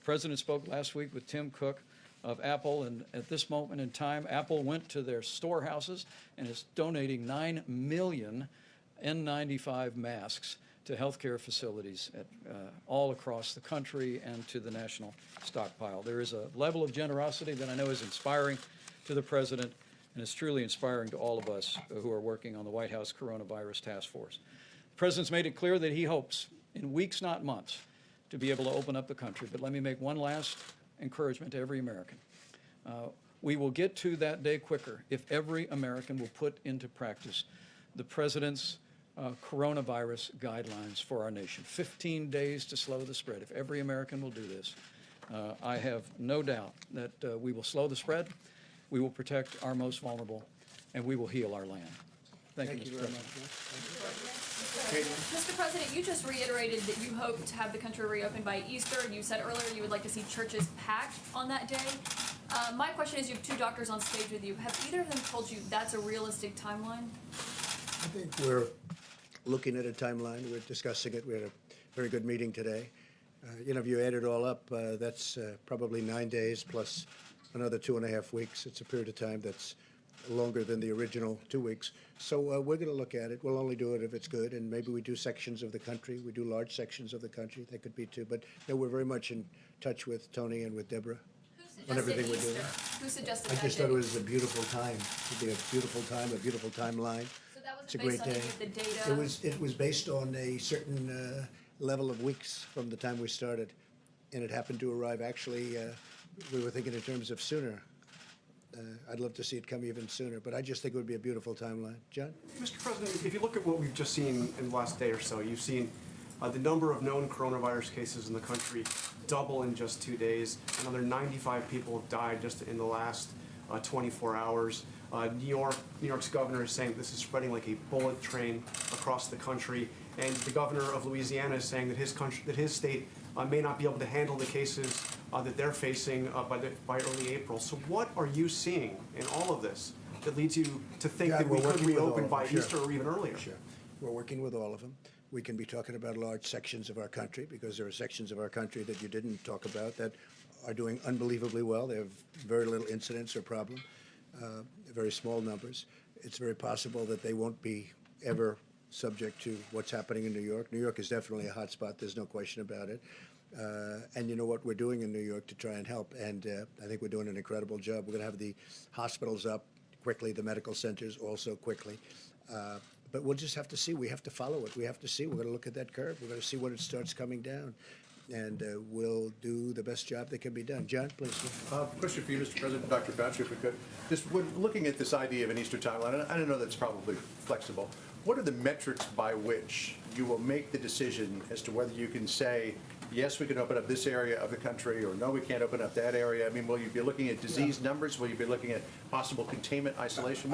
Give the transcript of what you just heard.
President spoke last week with Tim Cook of Apple, and at this moment in time, Apple went to their storehouses and is donating 9 million N95 masks to healthcare facilities all across the country and to the national stockpile. There is a level of generosity that I know is inspiring to the President and is truly inspiring to all of us who are working on the White House Coronavirus Task Force. The President's made it clear that he hopes, in weeks, not months, to be able to open up the country. But let me make one last encouragement to every American. We will get to that day quicker if every American will put into practice the President's coronavirus guidelines for our nation. 15 days to slow the spread. If every American will do this, I have no doubt that we will slow the spread, we will protect our most vulnerable, and we will heal our land. Thank you, Mr. President. Mr. President, you just reiterated that you hope to have the country reopened by Easter, and you said earlier you would like to see churches packed on that day. My question is, you have two doctors on stage with you. Have either of them told you that's a realistic timeline? I think we're looking at a timeline. We're discussing it. We had a very good meeting today. If you add it all up, that's probably 9 days plus another 2.5 weeks. It's a period of time that's longer than the original 2 weeks. So we're going to look at it. We'll only do it if it's good, and maybe we do sections of the country. We do large sections of the country. That could be too. But we're very much in touch with Tony and with Deborah on everything we're doing. Who suggested I that just date? thought it was a beautiful time. It'd be a beautiful time, a beautiful timeline. So that was It's a based great on day. any of the data? It was based on a certain level of weeks from the time we started, and it happened to arrive. Actually, we were thinking in terms of sooner. I'd love to see it come even sooner, but I just think it would be a beautiful timeline. John? Mr. President, if you look at what we've just seen in the last day or so, you've seen the number of known coronavirus cases in the country double in just 2 days. Another 95 people have died just in the last 24 hours. New York's governor is saying this is spreading like a bullet train across the country, and the governor of Louisiana is saying that his state may not be able to handle the cases that they're facing by early April. So what are you seeing in all of this that leads you to think that we could reopen by Easter or even earlier? Sure. We're working with all of them. We can be talking about large sections of our country because there are sections of our country that you didn't talk about that are doing unbelievably well. They have very little incidence or problem, very small numbers. It's very possible that they won't be ever subject to what's happening in New York. New York is definitely a hot spot. There's no question about it. And you know what we're doing in New York to try and help, and I think we're doing an incredible job. We're going to have the hospitals up quickly, the medical centers also quickly. But we'll just have to see. We have to follow it. We have to see. We're going to look at that curve. We're going to see when it starts coming down. And we'll do the best job that can be done. John, please. Question for you, Mr. President, Dr. Fauci, if we could. Just when looking at this idea of an Easter timeline, I don't know that's probably flexible. What are the metrics by which you will make the decision as to whether you can say, yes, we can open up this area of the country, or no, we can't open up that area? I mean, will you be looking at disease numbers? Will you be looking at possible containment, isolation?